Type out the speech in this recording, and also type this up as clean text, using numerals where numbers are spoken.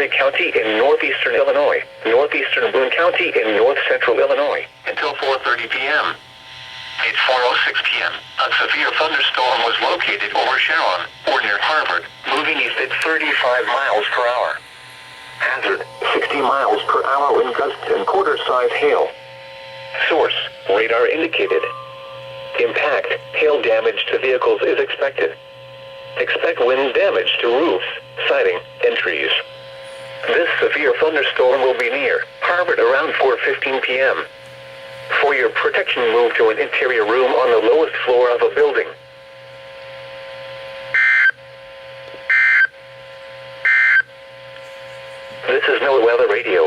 Montgomery County in northeastern Illinois, northeastern Boone County in north-central Illinois, until 4:30 p.m. At 4:06 p.m., a severe thunderstorm was located over Sharon, or near Harvard, moving east at 35 miles per hour. Hazard, 60 miles per hour wind gusts and quarter-size hail. Source, radar indicated. Impact, hail damage to vehicles is expected. Expect wind damage to roofs, siding, and trees. This severe thunderstorm will be near Harvard around 4:15 p.m. For your protection, move to an interior room on the lowest floor of a building. This is NOAA Weather Radio.